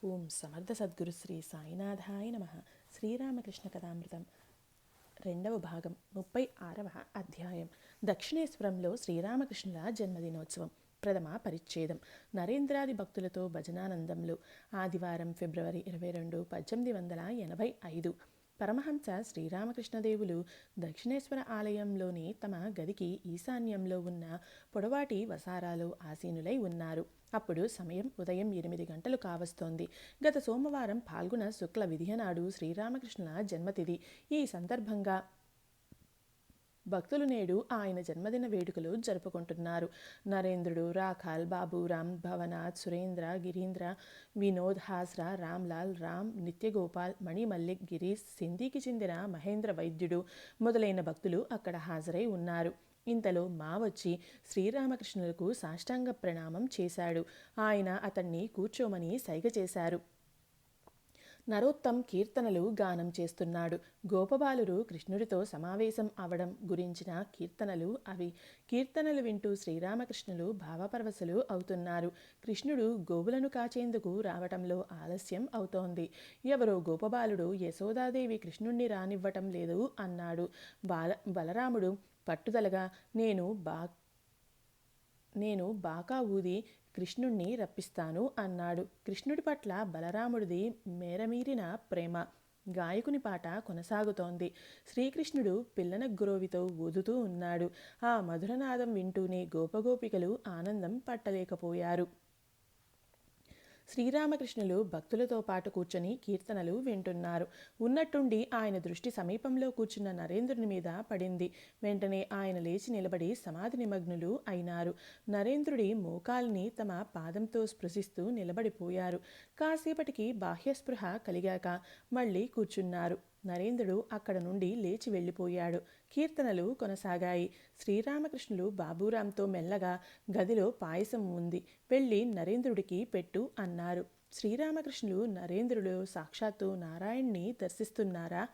ఓం సమర్థ సద్గురు శ్రీ సాయినాథాయ నమ. శ్రీరామకృష్ణ కథామృతం 2వ భాగం 36వ అధ్యాయం. దక్షిణేశ్వరంలో శ్రీరామకృష్ణుల జన్మదినోత్సవం. ప్రథమ పరిచ్ఛేదం. నరేంద్రాది భక్తులతో భజనానందంలో. ఆదివారం ఫిబ్రవరి 22, 1885. పరమహంస శ్రీరామకృష్ణదేవులు దక్షిణేశ్వర ఆలయంలోని తమ గదికి ఈశాన్యంలో ఉన్న పొడవాటి వసారాలో ఆసీనులై ఉన్నారు. అప్పుడు సమయం ఉదయం 8 గంటలు కావస్తోంది. గత సోమవారం పాల్గొన శుక్ల విధియనాడు శ్రీరామకృష్ణుల జన్మతిథి. ఈ సందర్భంగా భక్తులు నేడు ఆయన జన్మదిన వేడుకలు జరుపుకుంటున్నారు. నరేంద్రుడు, రాఖాల్, బాబురామ్, భవనాథ్, సురేంద్ర, గిరీంద్ర, వినోద్, హాస్రా, రామ్లాల్, రామ్, నిత్యగోపాల్, మణి మల్లిక్, గిరీష్, సింధీకి చెందిన మహేంద్ర వైద్యుడు మొదలైన భక్తులు అక్కడ హాజరై ఉన్నారు. ఇంతలో మా వచ్చి శ్రీరామకృష్ణులకు సాష్టాంగ ప్రణామం చేశాడు. ఆయన అతన్ని కూర్చోమని సైగ చేశారు. నరోత్తం కీర్తనలు గానం చేస్తున్నాడు. గోపబాలురు కృష్ణుడితో సమావేశం అవడం గురించిన కీర్తనలు అవి. కీర్తనలు వింటూ శ్రీరామకృష్ణులు భావపరవశులు అవుతున్నారు. కృష్ణుడు గోవులను కాచేందుకు రావటంలో ఆలస్యం అవుతోంది. ఎవరో గోపబాలుడు యశోదాదేవి కృష్ణుణ్ణి రానివ్వటం లేదు అన్నాడు. బలరాముడు పట్టుదలగా నేను బాకా ఊది కృష్ణుణ్ణి రప్పిస్తాను అన్నాడు. కృష్ణుడి పట్ల బలరాముడిది మేరమీరిన ప్రేమ. గాయకుని పాట కొనసాగుతోంది. శ్రీకృష్ణుడు పిల్లన గురోవితో ఊదుతూ ఉన్నాడు. ఆ మధురనాదం వింటూనే గోపగోపికలు ఆనందం పట్టలేకపోయారు. శ్రీరామకృష్ణులు భక్తులతో పాటు కూర్చొని కీర్తనలు వింటున్నారు. ఉన్నట్టుండి ఆయన దృష్టి సమీపంలో కూర్చున్న నరేంద్రుని మీద పడింది. వెంటనే ఆయన లేచి నిలబడి సమాధి నిమగ్నులు అయినారు. నరేంద్రుడి మోకాల్ని తమ పాదంతో స్పృశిస్తూ నిలబడిపోయారు. కాసేపటికి బాహ్యస్పృహ కలిగాక మళ్ళీ కూర్చున్నారు. నరేంద్రుడు అక్కడ నుండి లేచి వెళ్ళిపోయాడు. కీర్తనలు కొనసాగాయి. శ్రీరామకృష్ణులు బాబురాంతో మెల్లగా గదిలో పాయసం ఉంది, వెళ్ళి నరేంద్రుడికి పెట్టు అన్నారు. శ్రీరామకృష్ణులు నరేంద్రుడు సాక్షాత్తు నారాయణ్ణి దర్శిస్తున్నారా?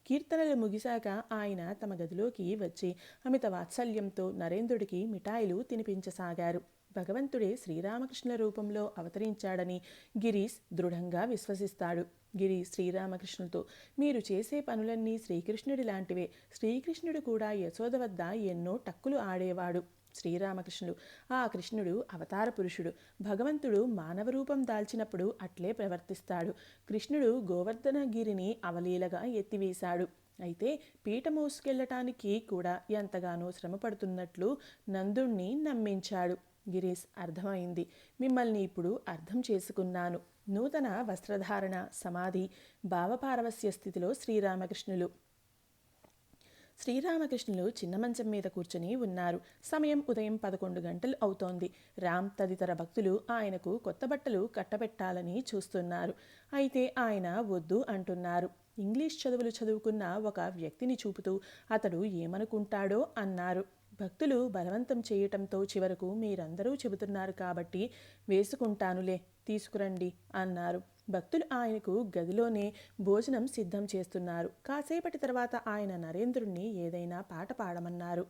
కీర్తనలు ముగిశాక ఆయన తమ గదిలోకి వచ్చి అమిత వాత్సల్యంతో నరేంద్రుడికి మిఠాయిలు తినిపించసాగారు. భగవంతుడే శ్రీరామకృష్ణుల రూపంలో అవతరించాడని గిరీష్ దృఢంగా విశ్వసిస్తాడు. గిరీష్ శ్రీరామకృష్ణులతో, మీరు చేసే పనులన్నీ శ్రీకృష్ణుడి లాంటివే. శ్రీకృష్ణుడు కూడా యశోద వద్ద ఎన్నో టక్కులు ఆడేవాడు. శ్రీరామకృష్ణులు, ఆ కృష్ణుడు అవతార పురుషుడు. భగవంతుడు మానవ రూపం దాల్చినప్పుడు అట్లే ప్రవర్తిస్తాడు. కృష్ణుడు గోవర్ధనగిరిని అవలీలగా ఎత్తివేశాడు. అయితే పీట మోసుకెళ్లటానికి కూడా ఎంతగానో శ్రమ పడుతున్నట్లు నందుణ్ణి నమ్మించాడు. గిరీష్, అర్థమైంది. మిమ్మల్ని ఇప్పుడు అర్థం చేసుకున్నాను. నూతన వస్త్రధారణ, సమాధి, భావపారవస్య స్థితిలో శ్రీరామకృష్ణులు చిన్న మంచం మీద కూర్చుని ఉన్నారు. సమయం ఉదయం 11 గంటలు అవుతోంది. రామ్ తదితర భక్తులు ఆయనకు కొత్త బట్టలు కట్టబెట్టాలని చూస్తున్నారు. అయితే ఆయన వద్దు అంటున్నారు. ఇంగ్లీష్ చదువులు చదువుకున్న ఒక వ్యక్తిని చూపుతూ అతడు ఏమనుకుంటాడో అన్నారు. భక్తులు బలవంతం చేయటంతో చివరకు మీరందరూ చెబుతున్నారు కాబట్టి వేసుకుంటానులే, తీసుకురండి అన్నారు. భక్తులు ఆయనకు గదిలోనే భోజనం సిద్ధం చేస్తున్నారు. కాసేపటి తర్వాత ఆయన నరేంద్రుడిని ఏదైనా పాట పాడమన్నారు.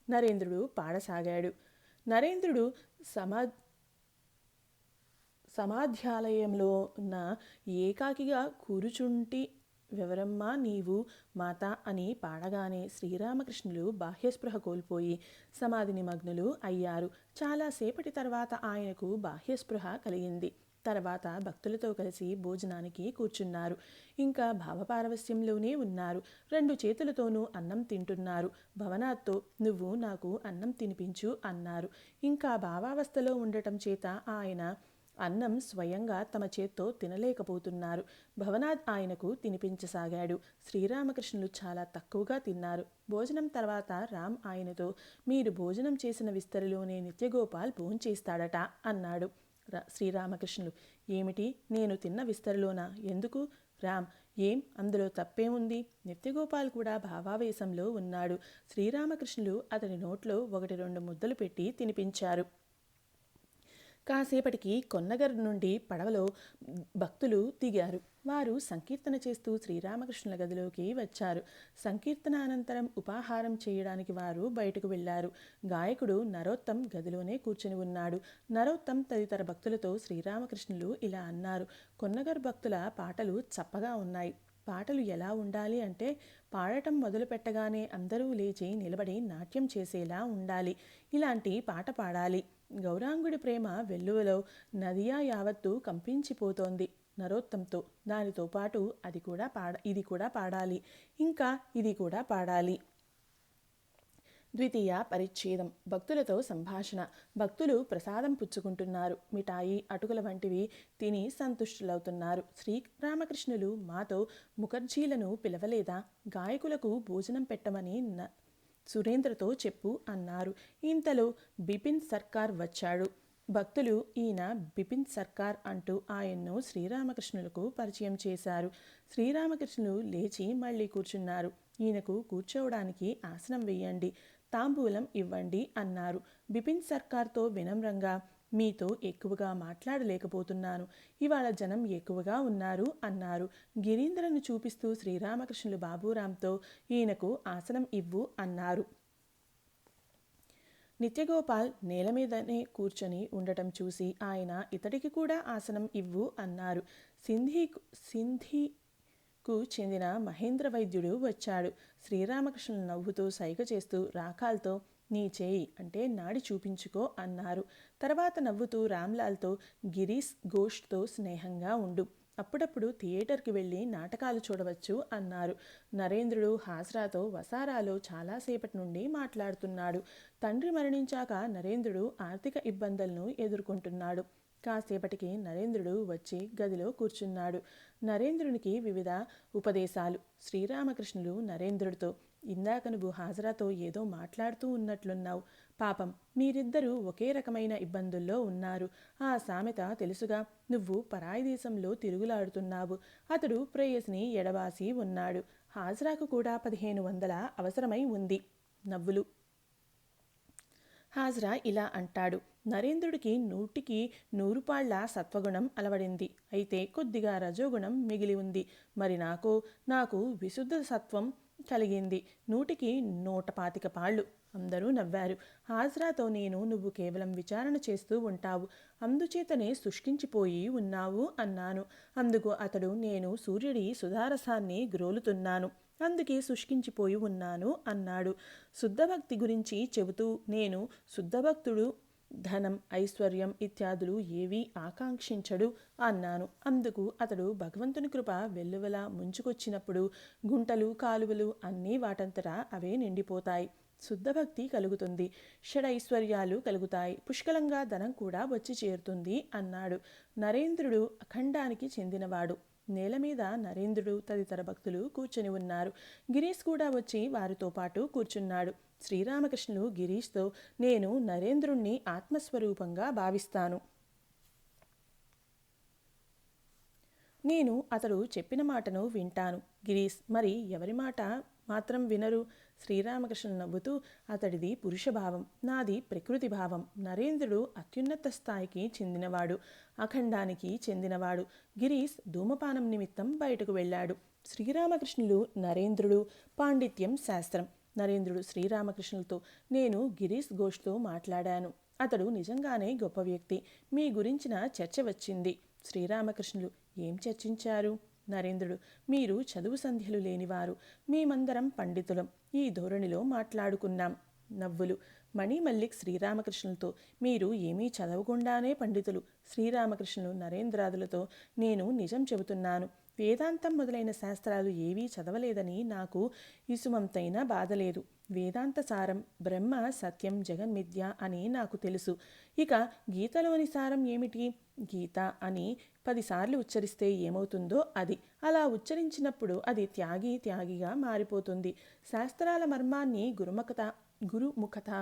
నరేంద్రుడు పాడసాగాడు. నరేంద్రుడు సమాధ్యాలయంలో ఉన్న ఏకాకిగా కూరుచుంటి వివరమ్మా నీవు మాత అని పాడగానే శ్రీరామకృష్ణులు బాహ్యస్పృహ కోల్పోయి సమాధి నిమగ్నులు అయ్యారు. చాలాసేపటి తర్వాత ఆయనకు బాహ్యస్పృహ కలిగింది. తర్వాత భక్తులతో కలిసి భోజనానికి కూర్చున్నారు. ఇంకా భావపారవస్యంలోనే ఉన్నారు. 2 చేతులతోనూ అన్నం తింటున్నారు. భవనాథ్తో, నువ్వు నాకు అన్నం తినిపించు అన్నారు. ఇంకా భావావస్థలో ఉండటం చేత ఆయన అన్నం స్వయంగా తమ చేత్తో తినలేకపోతున్నారు. భవనాథ్ ఆయనకు తినిపించసాగాడు. శ్రీరామకృష్ణులు చాలా తక్కువగా తిన్నారు. భోజనం తర్వాత రామ్ ఆయనతో, మీరు భోజనం చేసిన విస్తరిలోనే నిత్యగోపాల్ భోంచేస్తాడట అన్నాడు. శ్రీరామకృష్ణులు, ఏమిటి, నేను తిన్న విస్తరిలోనా? ఎందుకు? రామ్, ఏం, అందులో తప్పేముంది? నిత్యగోపాల్ కూడా భావావేశంలో ఉన్నాడు. శ్రీరామకృష్ణులు అతని నోట్లో 1-2 ముద్దలు పెట్టి తినిపించారు. కాసేపటికి కొన్నగర్ నుండి పడవలో భక్తులు దిగారు. వారు సంకీర్తన చేస్తూ శ్రీరామకృష్ణుల గదిలోకి వచ్చారు. సంకీర్తన అనంతరం ఉపాహారం చేయడానికి వారు బయటకు వెళ్లారు. గాయకుడు నరోత్తం గదిలోనే కూర్చొని ఉన్నాడు. నరోత్తం తదితర భక్తులతో శ్రీరామకృష్ణులు ఇలా అన్నారు. కొన్నగర్ భక్తుల పాటలు చప్పగా ఉన్నాయి. పాటలు ఎలా ఉండాలి అంటే పాడటం మొదలు పెట్టగానే అందరూ లేచి నిలబడి నాట్యం చేసేలా ఉండాలి. ఇలాంటి పాట పాడాలి. గౌరాంగుడి ప్రేమ వెల్లువలో నదియా యావత్తు కంపించిపోతోంది నరోత్తంతో. దానితో పాటు ఇది కూడా పాడాలి, ఇంకా ఇది కూడా పాడాలి. ద్వితీయ పరిచ్ఛేదం. భక్తులతో సంభాషణ. భక్తులు ప్రసాదం పుచ్చుకుంటున్నారు. మిఠాయి, అటుకుల వంటివి తిని సంతుష్టులవుతున్నారు. శ్రీరామకృష్ణులు మాతో ముఖర్జీలను పిలవలేదా? గాయకులకు భోజనం పెట్టమని సురేంద్రతో చెప్పు అన్నారు. ఇంతలో బిపిన్ సర్కార్ వచ్చాడు. భక్తులు ఈయన బిపిన్ సర్కార్ అంటూ ఆయన్ను శ్రీరామకృష్ణులకు పరిచయం చేశారు. శ్రీరామకృష్ణులు లేచి మళ్ళీ కూర్చున్నారు. ఈయనకు కూర్చోవడానికి ఆసనం వేయండి, తాంబూలం ఇవ్వండి అన్నారు. బిపిన్ సర్కార్తో వినమ్రంగా, మీతో ఎక్కువగా మాట్లాడలేకపోతున్నాను, ఇవాళ జనం ఎక్కువగా ఉన్నారు అన్నారు. గిరీంద్రను చూపిస్తూ శ్రీరామకృష్ణులు బాబూరాంతో ఈయనకు ఆసనం ఇవ్వు అన్నారు. నిత్యగోపాల్ నేల మీదనే కూర్చొని ఉండటం చూసి ఆయన ఇతడికి కూడా ఆసనం ఇవ్వు అన్నారు. సింధీకు చెందిన మహేంద్ర వైద్యుడు వచ్చాడు. శ్రీరామకృష్ణులు నవ్వుతూ సైగ చేస్తూ రాకాల్తో నీ చేయి అంటే నాడి చూపించుకో అన్నారు. తర్వాత నవ్వుతూ రామ్లాల్తో గిరీష్ ఘోష్తో స్నేహంగా ఉండు, అప్పుడప్పుడు థియేటర్కి వెళ్ళి నాటకాలు చూడవచ్చు అన్నారు. నరేంద్రుడు హాజ్రాతో వసారాలో చాలాసేపటి నుండి మాట్లాడుతున్నాడు. తండ్రి మరణించాక నరేంద్రుడు ఆర్థిక ఇబ్బందులను ఎదుర్కొంటున్నాడు. కాసేపటికి నరేంద్రుడు వచ్చి గదిలో కూర్చున్నాడు. నరేంద్రునికి వివిధ ఉపదేశాలు. శ్రీరామకృష్ణులు నరేంద్రుడితో, ఇందాక నువ్వు హాజరాతో ఏదో మాట్లాడుతూ ఉన్నట్లున్నావు. పాపం మీరిద్దరూ ఒకే రకమైన ఇబ్బందుల్లో ఉన్నారు. ఆ సామెత తెలుసుగా. నువ్వు పరాయి దేశంలో తిరుగులాడుతున్నావు, అతడు ప్రేయసిని ఎడబాసి ఉన్నాడు. హాజరాకు కూడా 1500 అవసరమై ఉంది. నవ్వులు. హాజ్రా ఇలా అంటాడు. నరేంద్రుడికి 100కి 100 పాళ్ల సత్వగుణం అలవడింది. అయితే కొద్దిగా రజోగుణం మిగిలి ఉంది. మరి నాకు విశుద్ధ సత్వం కలిగింది. 100కి 125 పాళ్ళు. అందరూ నవ్వారు. హాజ్రాతో నువ్వు కేవలం విచారణ చేస్తూ ఉంటావు, అందుచేతనే శుష్కించిపోయి ఉన్నావు అన్నాను. అందుకు అతడు, నేను సూర్యుడి సుధారసాన్ని గ్రోలుతున్నాను, అందుకే శుష్కించిపోయి ఉన్నాను అన్నాడు. శుద్ధభక్తి గురించి చెబుతూ, నేను శుద్ధభక్తుడు ధనం, ఐశ్వర్యం ఇత్యాదులు ఏవీ ఆకాంక్షించడు అన్నాను. అందుకు అతడు, భగవంతుని కృప వెల్లువలా ముంచుకొచ్చినప్పుడు గుంటలు, కాలువలు అన్నీ వాటంతటా అవే నిండిపోతాయి. శుద్ధభక్తి కలుగుతుంది, షడైశ్వర్యాలు కలుగుతాయి, పుష్కలంగా ధనం కూడా వచ్చి చేరుతుంది అన్నాడు. నరేంద్రుడు అఖండానికి చెందినవాడు. నేల మీద నరేంద్రుడు తదితర భక్తులు కూర్చొని ఉన్నారు. గిరీష్ కూడా వచ్చి వారితో పాటు కూర్చున్నాడు. శ్రీరామకృష్ణులు గిరీష్తో, నేను నరేంద్రుణ్ణి ఆత్మస్వరూపంగా భావిస్తాను. నేను అతడు చెప్పిన మాటను వింటాను. గిరీష్, మరి ఎవరి మాట మాత్రం వినరు? శ్రీరామకృష్ణులు నవ్వుతూ, అతడిది పురుషభావం, నాది ప్రకృతి భావం. నరేంద్రుడు అత్యున్నత స్థాయికి చెందినవాడు, అఖండానికి చెందినవాడు. గిరీష్ ధూమపానం నిమిత్తం బయటకు వెళ్ళాడు. శ్రీరామకృష్ణులు నరేంద్రుడు పాండిత్యం శాస్త్రం. నరేంద్రుడు శ్రీరామకృష్ణులతో, నేను గిరీష్ ఘోష్తో మాట్లాడాను, అతడు నిజంగానే గొప్ప వ్యక్తి. మీ గురించిన చర్చ వచ్చింది. శ్రీరామకృష్ణులు, ఏం చర్చించారు? నరేంద్రుడు, మీరు చదువు సంధ్యలు లేనివారు, మేమందరం పండితులం, ఈ ధోరణిలో మాట్లాడుకున్నాం. నవ్వులు. మణి మల్లిక్ శ్రీరామకృష్ణులతో, మీరు ఏమీ చదవకుండానే పండితులు. శ్రీరామకృష్ణులు నరేంద్రాదులతో, నేను నిజం చెబుతున్నాను, వేదాంతం మొదలైన శాస్త్రాలు ఏవీ చదవలేదని నాకు ఇసుమంతైనా బాధలేదు. వేదాంత సారం బ్రహ్మ సత్యం జగన్మిథ్య అని నాకు తెలుసు. ఇక గీతలోని సారం ఏమిటి? గీత అని 10 సార్లు ఉచ్చరిస్తే ఏమవుతుందో అది. అలా ఉచ్చరించినప్పుడు అది త్యాగిగా మారిపోతుంది. శాస్త్రాల మర్మాన్ని గురుముఖత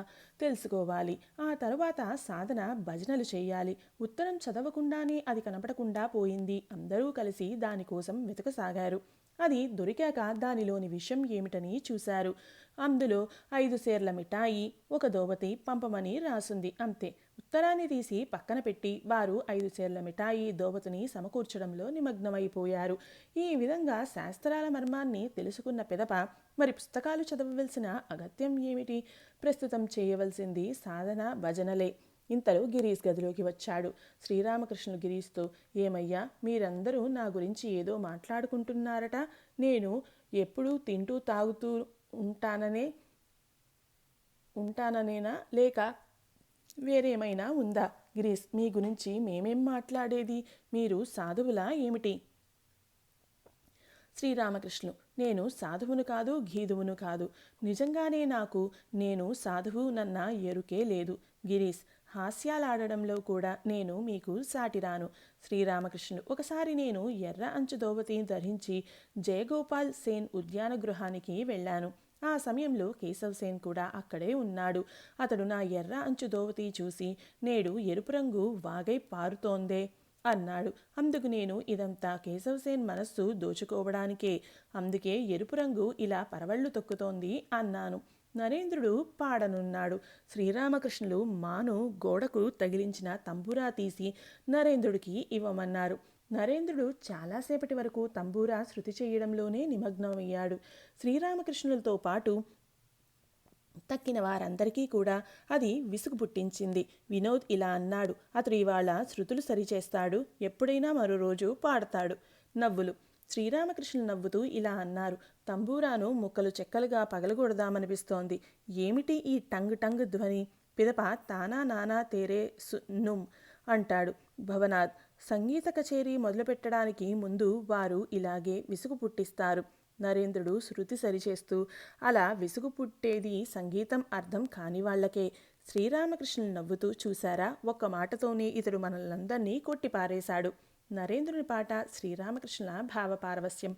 తెలుసుకోవాలి. ఆ తరువాత సాధన, భజనలు చేయాలి. ఉత్తరం చదవకుండానే అది కనపడకుండా పోయింది. అందరూ కలిసి దానికోసం వెతకసాగారు. అది దొరికాక దానిలోని విషయం ఏమిటని చూశారు. అందులో 5 సేర్ల మిఠాయి, ఒక దోవతి పంపమని రాసుంది. అంతే. ఉత్తరాన్ని తీసి పక్కన పెట్టి వారు 5 సేర్ల మిఠాయి, దోవతిని సమకూర్చడంలో నిమగ్నమైపోయారు. ఈ విధంగా శాస్త్రాల మర్మాన్ని తెలుసుకున్న పిదప మరి పుస్తకాలు చదవవలసిన అగత్యం ఏమిటి? ప్రస్తుతం చేయవలసింది సాధన భజనలే. ఇంతలో గిరీష్ గదిలోకి వచ్చాడు. శ్రీరామకృష్ణులు గిరీష్తో, ఏమయ్యా, మీరందరూ నా గురించి ఏదో మాట్లాడుకుంటున్నారట. నేను ఎప్పుడూ తింటూ తాగుతూ ఉంటాననేనా, లేక వేరేమైనా ఉందా? గిరీష్, మీ గురించి మేమేం మాట్లాడేది? మీరు సాధువులా ఏమిటి? శ్రీరామకృష్ణులు, నేను సాధువును కాదు, గీధువును కాదు. నిజంగానే నేను సాధువునన్న ఎరుకే లేదు. గిరీష్, హాస్యాలాడడంలో కూడా నేను మీకు సాటిరాను. శ్రీరామకృష్ణులు, ఒకసారి నేను ఎర్ర అంచు దోవతి ధరించి జయగోపాల్ సేన్ ఉద్యాన గృహానికి వెళ్ళాను. ఆ సమయంలో కేశవ్ సేన్ కూడా అక్కడే ఉన్నాడు. అతడు నా ఎర్ర అంచు దోవతి చూసి, నేడు ఎరుపు రంగు వాగై పారుతోందే అన్నాడు. అందుకు నేను, ఇదంతా కేశవసేన్ మనస్సు దోచుకోవడానికే, అందుకే ఎరుపు రంగు ఇలా పరవళ్లు తొక్కుతోంది అన్నాను. నరేంద్రుడు పాడనున్నాడు. శ్రీరామకృష్ణులు మాను గోడకు తగిలించిన తంబూరా తీసి నరేంద్రుడికి ఇవ్వమన్నారు. నరేంద్రుడు చాలాసేపటి వరకు తంబూరా శృతి చేయడంలోనే నిమగ్నమయ్యాడు. శ్రీరామకృష్ణులతో పాటు తక్కిన వారందరికీ కూడా అది విసుగు పుట్టించింది. వినోద్ ఇలా అన్నాడు, అతడు ఇవాళ శృతులు సరిచేస్తాడు, ఎప్పుడైనా మరో రోజు పాడతాడు. నవ్వులు. శ్రీరామకృష్ణులు నవ్వుతూ ఇలా అన్నారు, తంబూరాను ముక్కలు చెక్కలుగా పగలగొడదామనిపిస్తోంది. ఏమిటి ఈ టంగ్ టంగ్ ధ్వని? పిదప తానా నానా తేరే నుమ్ అంటాడు భవనాథ్. సంగీత కచేరీ మొదలుపెట్టడానికి ముందు వారు ఇలాగే విసుగు పుట్టిస్తారు. నరేంద్రుడు శృతి సరిచేస్తూ, అలా విసుగు పుట్టేది సంగీతం అర్థం కాని వాళ్లకే. శ్రీరామకృష్ణులు నవ్వుతూ, చూశారా, ఒక్క మాటతోనే ఇతడు మనల్నందరినీ కొట్టిపారేశాడు. నరేంద్రుని పాట శ్రీరామకృష్ణుల భావపారవస్యం.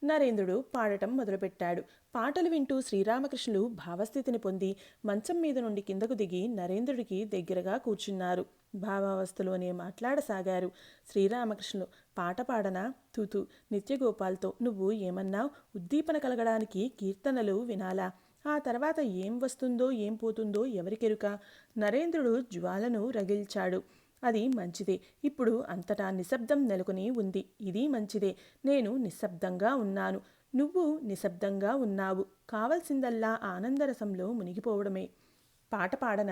నరేంద్రుడు పాడటం మొదలుపెట్టాడు. పాటలు వింటూ శ్రీరామకృష్ణులు భావస్థితిని పొంది మంచం మీద నుండి కిందకు దిగి నరేంద్రుడికి దగ్గరగా కూర్చున్నారు. భావావస్థలోనే మాట్లాడసాగారు. శ్రీరామకృష్ణులు, పాట పాడనా? తూతు. నిత్యగోపాల్తో, నువ్వు ఏమన్నావు? ఉద్దీపన కలగడానికి కీర్తనలు వినాలా? ఆ తర్వాత ఏం వస్తుందో ఏం పోతుందో ఎవరికెరుక? నరేంద్రుడు జ్వాలను రగిల్చాడు. అది మంచిదే. ఇప్పుడు అంతటా నిశ్శబ్దం నెలకొని ఉంది. ఇది మంచిదే. నేను నిశ్శబ్దంగా ఉన్నాను, నువ్వు నిశ్శబ్దంగా ఉన్నావు. కావలసిందల్లా ఆనందరసంలో మునిగిపోవడమే. పాట పాడన?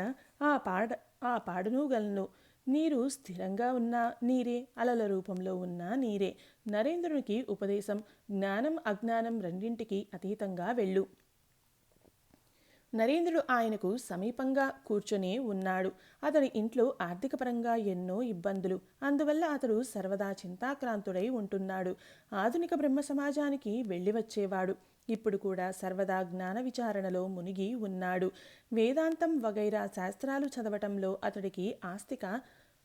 ఆ పాడనూగలను. నీరు స్థిరంగా ఉన్న నీరే, అలల రూపంలో ఉన్న నీరే. నరేంద్రునికి ఉపదేశం. జ్ఞానం అజ్ఞానం రెండింటికి అతీతంగా వెళ్ళు. నరేంద్రుడు ఆయనకు సమీపంగా కూర్చొని ఉన్నాడు. అతని ఇంట్లో ఆర్థికపరంగా ఎన్నో ఇబ్బందులు. అందువల్ల అతడు సర్వదా చింతాక్రాంతుడై ఉంటున్నాడు. ఆధునిక బ్రహ్మ సమాజానికి వెళ్ళి వచ్చేవాడు. ఇప్పుడు కూడా సర్వదా జ్ఞాన విచారణలో మునిగి ఉన్నాడు. వేదాంతం వగైరా శాస్త్రాలు చదవటంలో అతడికి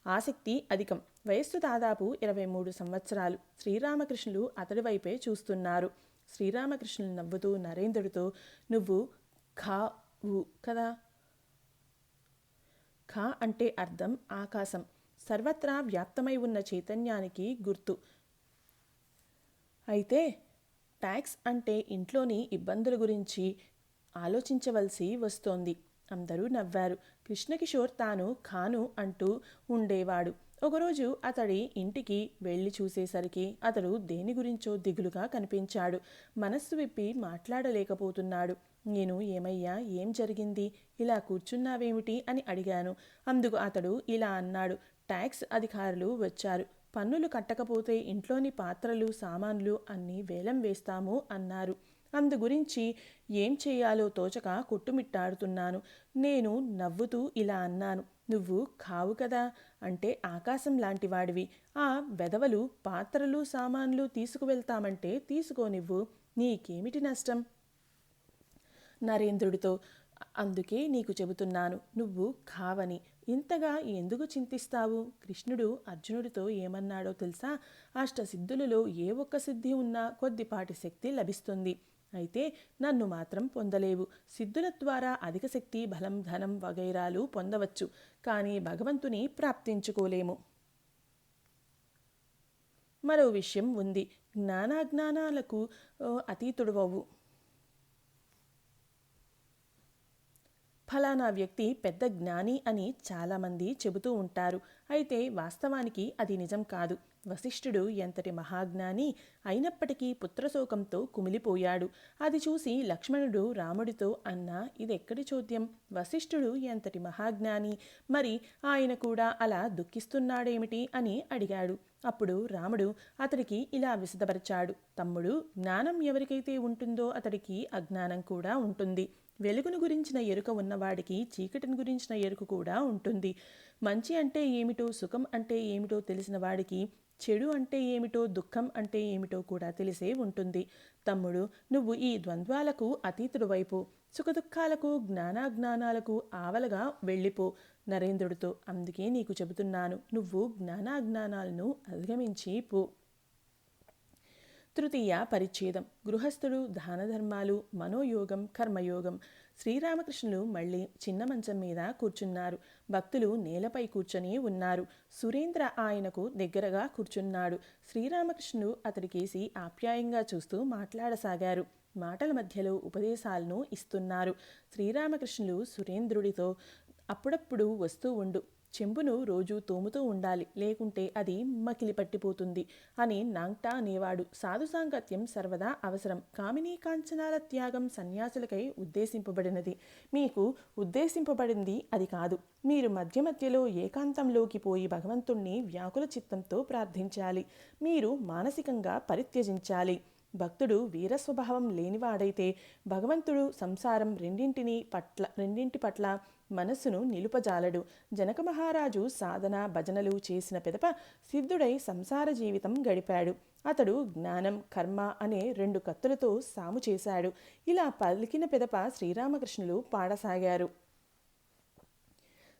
ఆసక్తి అధికం. వయస్సు దాదాపు 23 సంవత్సరాలు. శ్రీరామకృష్ణులు అతడి వైపే చూస్తున్నారు. శ్రీరామకృష్ణులు నవ్వుతూ నరేంద్రుడితో, నువ్వు ఖావు కదా? ఖా అంటే అర్థం ఆకాశం, సర్వత్రా వ్యాప్తమై ఉన్న చైతన్యానికి గుర్తు. అయితే ట్యాక్స్ అంటే ఇంట్లోని ఇబ్బందుల గురించి ఆలోచించవలసి వస్తోంది. అందరూ నవ్వారు. కృష్ణకిషోర్ తాను ఖాను అంటూ ఉండేవాడు. ఒకరోజు అతడి ఇంటికి వెళ్ళి చూసేసరికి అతడు దేని గురించో దిగులుగా కనిపించాడు. మనస్సు విప్పి మాట్లాడలేకపోతున్నాడు. నేను, ఏమయ్యా, ఏం జరిగింది? ఇలా కూర్చున్నావేమిటి అని అడిగాను. అందుకు అతడు ఇలా అన్నాడు, ట్యాక్స్ అధికారులు వచ్చారు. పన్నులు కట్టకపోతే ఇంట్లోని పాత్రలు సామాన్లు అన్నీ వేలం వేస్తాము అన్నారు. అందు గురించి ఏం చేయాలో తోచక కొట్టుమిట్టాడుతున్నాను. నేను నవ్వుతూ ఇలా అన్నాను, నువ్వు ఖావు కదా, అంటే ఆకాశం లాంటి వాడివి. ఆ వెధవలు పాత్రలు సామాన్లు తీసుకువెళ్తామంటే తీసుకోనివ్వు, నీకేమిటి నష్టం? నరేంద్రుడితో, అందుకే నీకు చెబుతున్నాను, నువ్వు ఖావని. ఇంతగా ఎందుకు చింతిస్తావు? కృష్ణుడు అర్జునుడితో ఏమన్నాడో తెలుసా? అష్టసిద్ధులలో ఏ ఒక్క సిద్ధి ఉన్నా కొద్దిపాటి శక్తి లభిస్తుంది. అయితే నన్ను మాత్రం పొందలేవు. సిద్ధుల ద్వారా అధిక శక్తి, బలం, ధనం వగైరాలు పొందవచ్చు, కానీ భగవంతుని ప్రాప్తించుకోలేము. మరో విషయం ఉంది. జ్ఞానాజ్ఞానాలకు అతీతుడవవు. ఫలానా వ్యక్తి పెద్ద జ్ఞాని అని చాలామంది చెబుతూ ఉంటారు. అయితే వాస్తవానికి అది నిజం కాదు. వశిష్ఠుడు ఎంతటి మహాజ్ఞాని అయినప్పటికీ పుత్రశోకంతో కుమిలిపోయాడు. అది చూసి లక్ష్మణుడు రాముడితో, అన్నా, ఇదెక్కడి చోద్యం? వశిష్ఠుడు ఎంతటి మహాజ్ఞాని, మరి ఆయన కూడా అలా దుఃఖిస్తున్నాడేమిటి అని అడిగాడు. అప్పుడు రాముడు అతడికి ఇలా విశదపరిచాడు. తమ్ముడు, జ్ఞానం ఎవరికైతే ఉంటుందో అతడికి అజ్ఞానం కూడా ఉంటుంది. వెలుగును గురించిన ఎరుక ఉన్నవాడికి చీకటిని గురించిన ఎరుక కూడా ఉంటుంది. మంచి అంటే ఏమిటో, సుఖం అంటే ఏమిటో తెలిసిన వాడికి చెడు అంటే ఏమిటో, దుఃఖం అంటే ఏమిటో కూడా తెలిసే ఉంటుంది. తమ్ముడు, నువ్వు ఈ ద్వంద్వాలకు అతీతుడు వైపు, సుఖదుఖాలకు, జ్ఞానాజ్ఞానాలకు ఆవలగా వెళ్ళిపో నరేంద్రుడితో. అందుకే నీకు చెబుతున్నాను, నువ్వు జ్ఞానాజ్ఞానాలను అధిగమించి పో. తృతీయ పరిచ్ఛేదం. గృహస్థుడు, దానధర్మాలు, మనోయోగం, కర్మయోగం. శ్రీరామకృష్ణులు మళ్ళీ చిన్న మంచం మీద కూర్చున్నారు. భక్తులు నేలపై కూర్చొని ఉన్నారు. సురేంద్ర ఆయనకు దగ్గరగా కూర్చున్నాడు. శ్రీరామకృష్ణులు అతడికేసి ఆప్యాయంగా చూస్తూ మాట్లాడసాగారు. మాటల మధ్యలో ఉపదేశాలను ఇస్తున్నారు. శ్రీరామకృష్ణులు సురేంద్రుడితో, అప్పుడప్పుడు వస్తూ ఉండు, చెంబును రోజు తోముతూ ఉండాలి, లేకుంటే అది మకిలి పట్టిపోతుంది అని నాంగ్టా అనేవాడు. సాధు సాంగత్యం సర్వదా అవసరం. కామినీ కాంచనాల త్యాగం సన్యాసులకై ఉద్దేశింపబడినది. మీకు ఉద్దేశింపబడింది అది కాదు. మీరు మధ్య మధ్యలో ఏకాంతంలోకి పోయి భగవంతుణ్ణి వ్యాకుల చిత్తంతో ప్రార్థించాలి. మీరు మానసికంగా పరిత్యజించాలి. భక్తుడు వీరస్వభావం లేనివాడైతే భగవంతుడు సంసారం రెండింటి పట్ల మనస్సును నిలుపజాలడు. జనక మహారాజు సాధన భజనలు చేసిన పిదప సిద్ధుడై సంసార జీవితం గడిపాడు. అతడు జ్ఞానం, కర్మ అనే 2 కత్తులతో సాము చేశాడు. ఇలా పలికిన పిదప శ్రీరామకృష్ణులు పాడసాగారు.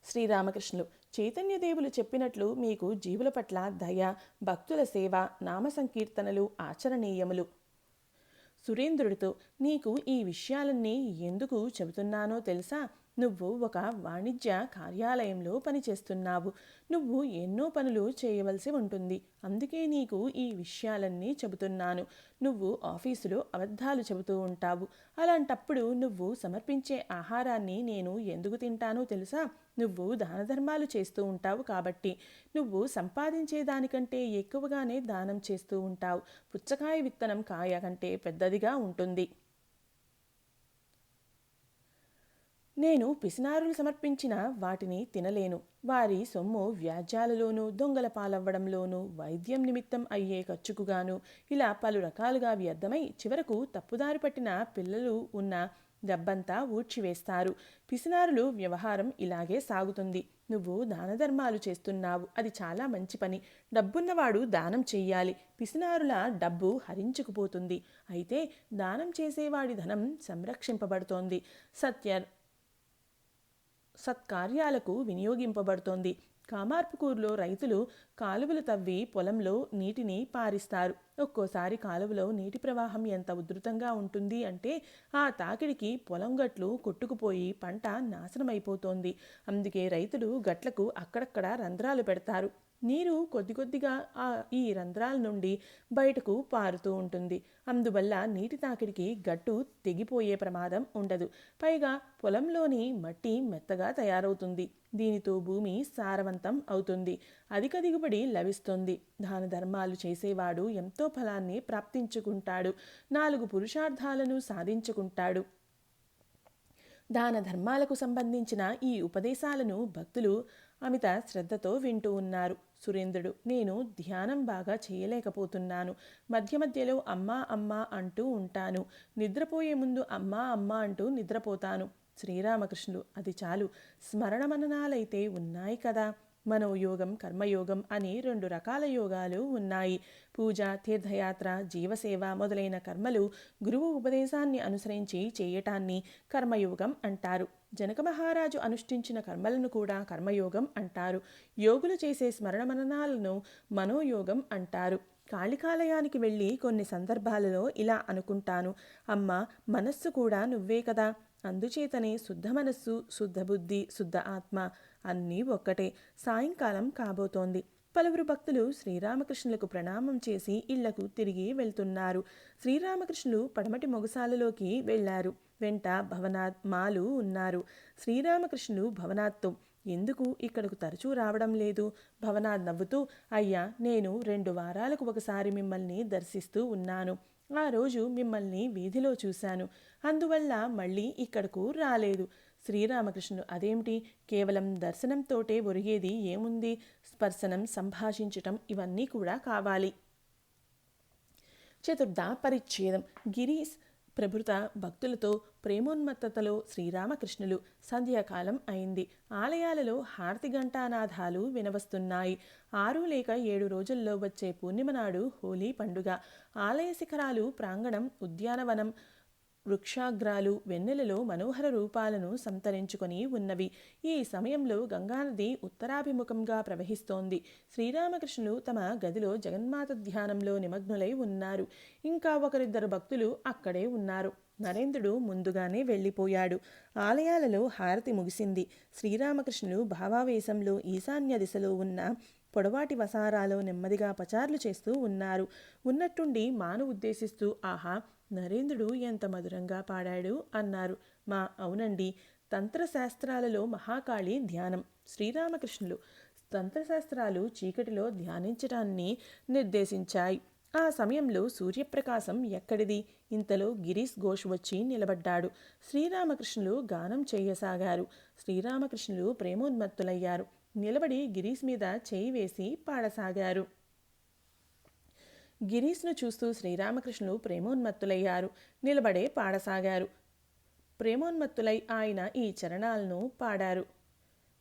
శ్రీరామకృష్ణులు, చైతన్యదేవులు చెప్పినట్లు మీకు జీవుల పట్ల దయ, భక్తుల సేవ, నామ సంకీర్తనలు ఆచరణీయములు. సురేంద్రుడితో, నీకు ఈ విషయాలన్నీ ఎందుకు చెబుతున్నానో తెలుసా? నువ్వు ఒక వాణిజ్య కార్యాలయంలో పనిచేస్తున్నావు. నువ్వు ఎన్నో పనులు చేయవలసి ఉంటుంది. అందుకే నీకు ఈ విషయాలన్నీ చెబుతున్నాను. నువ్వు ఆఫీసులో అబద్ధాలు చెబుతూ ఉంటావు. అలాంటప్పుడు నువ్వు సమర్పించే ఆహారాన్ని నేను ఎందుకు తింటానో తెలుసా? నువ్వు దానధర్మాలు చేస్తూ ఉంటావు కాబట్టి. నువ్వు సంపాదించే దానికంటే ఎక్కువగానే దానం చేస్తూ ఉంటావు. పుచ్చకాయ విత్తనం కాయ కంటే పెద్దదిగా ఉంటుంది. నేను పిసినారులు సమర్పించిన వాటిని తినలేను. వారి సొమ్ము వ్యాజ్యాలలోనూ, దొంగల పాలవ్వడంలోనూ, వైద్యం నిమిత్తం అయ్యే ఖర్చుకుగాను, ఇలా పలు రకాలుగా వ్యర్థమై చివరకు తప్పుదారి పట్టిన పిల్లలు ఉన్న డబ్బంతా ఊడ్చివేస్తారు. పిసినారులు వ్యవహారం ఇలాగే సాగుతుంది. నువ్వు దానధర్మాలు చేస్తున్నావు, అది చాలా మంచి పని. డబ్బున్నవాడు దానం చెయ్యాలి. పిసినారుల డబ్బు హరించుకుపోతుంది. అయితే దానం చేసేవాడి ధనం సంరక్షింపబడుతోంది, సత్కార్యాలకు వినియోగింపబడుతోంది. కామార్పుకూరులో రైతులు కాలువలు తవ్వి పొలంలో నీటిని పారిస్తారు. ఒక్కోసారి కాలువలో నీటి ప్రవాహం ఎంత ఉధృతంగా ఉంటుంది అంటే ఆ తాకిడికి పొలం గట్లు కొట్టుకుపోయి పంట నాశనమైపోతోంది. అందుకే రైతులు గట్లకు అక్కడక్కడ రంధ్రాలు పెడతారు. నీరు కొద్దిగా ఈ రంధ్రాల నుండి బయటకు పారుతూ ఉంటుంది. అందువల్ల నీటి తాకిడికి గట్టు తెగిపోయే ప్రమాదం ఉండదు. పైగా పొలంలోని మట్టి మెత్తగా తయారవుతుంది. దీనితో భూమి సారవంతం అవుతుంది. అధిక దిగుబడి లభిస్తుంది. దాన ధర్మాలు చేసేవాడు ఎంతో ఫలాన్ని ప్రాప్తించుకుంటాడు. 4 పురుషార్థాలను సాధించుకుంటాడు. దాన ధర్మాలకు సంబంధించిన ఈ ఉపదేశాలను భక్తులు అమిత శ్రద్ధతో వింటూ ఉన్నారు. సురేంద్రుడు, నేను ధ్యానం బాగా చేయలేకపోతున్నాను. మధ్య మధ్యలో అమ్మా అమ్మా అంటూ ఉంటాను. నిద్రపోయే ముందు అమ్మా అమ్మా అంటూ నిద్రపోతాను. శ్రీరామకృష్ణులు, అది చాలు. స్మరణ మననాలైతే ఉన్నాయి కదా. మనోయోగం, కర్మయోగం అని 2 రకాల యోగాలు ఉన్నాయి. పూజ, తీర్థయాత్ర, జీవసేవ మొదలైన కర్మలు గురువు ఉపదేశాన్ని అనుసరించి చేయటాన్ని కర్మయోగం అంటారు. జనక మహారాజు అనుష్ఠించిన కర్మలను కూడా కర్మయోగం అంటారు. యోగులు చేసే స్మరణ మననాలను మనోయోగం అంటారు. కాళికాలయానికి వెళ్ళి కొన్ని సందర్భాలలో ఇలా అనుకుంటాను, అమ్మ, మనస్సు కూడా నువ్వే కదా. అందుచేతనే శుద్ధ మనస్సు, శుద్ధ బుద్ధి, శుద్ధ ఆత్మ అన్నీ ఒక్కటే. సాయంకాలం కాబోతోంది. పలువురు భక్తులు శ్రీరామకృష్ణులకు ప్రణామం చేసి ఇళ్లకు తిరిగి వెళ్తున్నారు. శ్రీరామకృష్ణులు పడమటి మొగసాలలోకి వెళ్లారు. వెంట భవనాథ్ మాలు ఉన్నారు. శ్రీరామకృష్ణులు భవనాథ్తో, ఎందుకు ఇక్కడకు తరచూ రావడం లేదు? భవనాథ్ నవ్వుతూ, అయ్యా, నేను 2 వారాలకు ఒకసారి మిమ్మల్ని దర్శిస్తూ ఉన్నాను. ఆ రోజు మిమ్మల్ని వీధిలో చూశాను. అందువల్ల మళ్ళీ ఇక్కడకు రాలేదు. శ్రీరామకృష్ణుడు, అదేమిటి, కేవలం దర్శనంతోటే ఒరిగేది ఏముంది? స్పర్శనం, సంభాషించటం ఇవన్నీ కూడా కావాలి. చతుర్థ పరిచ్ఛేదం. గిరీశ్ ప్రభృత భక్తులతో ప్రేమోన్మత్తతలో శ్రీరామకృష్ణులు. సంధ్యాకాలం అయింది. ఆలయాలలో హారతి ఘంటానాదాలు వినవస్తున్నాయి. 6 లేక 7 రోజుల్లో వచ్చే పూర్ణిమ నాడు హోలీ పండుగ. ఆలయ శిఖరాలు, ప్రాంగణం, ఉద్యానవనం, వృక్షాగ్రాలు వెన్నెలలో మనోహర రూపాలను సంతరించుకొని ఉన్నవి. ఈ సమయంలో గంగానది ఉత్తరాభిముఖంగా ప్రవహిస్తోంది. శ్రీరామకృష్ణులు తమ గదిలో జగన్మాత ధ్యానంలో నిమగ్నులై ఉన్నారు. ఇంకా ఒకరిద్దరు భక్తులు అక్కడే ఉన్నారు. నరేంద్రుడు ముందుగానే వెళ్ళిపోయాడు. ఆలయాలలో హారతి ముగిసింది. శ్రీరామకృష్ణులు భావావేశంలో ఈశాన్య దిశలో ఉన్న పొడవాటి వసారాలో నెమ్మదిగా పచార్లు చేస్తూ ఉన్నారు. ఉన్నట్టుండి మాను ఉద్దేశిస్తూ, ఆహా, నరేంద్రుడు ఎంత మధురంగా పాడాడు అన్నారు. అవునండి, తంత్రశాస్త్రాలలో మహాకాళి ధ్యానం. శ్రీరామకృష్ణులు, తంత్రశాస్త్రాలు చీకటిలో ధ్యానించటాన్ని నిర్దేశించాయి. ఆ సమయంలో సూర్యప్రకాశం ఎక్కడిది? ఇంతలో గిరీష్ ఘోష్ వచ్చి నిలబడ్డాడు. శ్రీరామకృష్ణులు గానం చేయసాగారు. శ్రీరామకృష్ణులు ప్రేమోన్మత్తులయ్యారు. నిలబడి గిరీష్ మీద చేయి వేసి పాడసాగారు. గిరీష్ను చూస్తూ శ్రీరామకృష్ణులు ప్రేమోన్మత్తులయ్యారు. నిలబడే పాడసాగారు. ప్రేమోన్మత్తులై ఆయన ఈ చరణాలను పాడారు.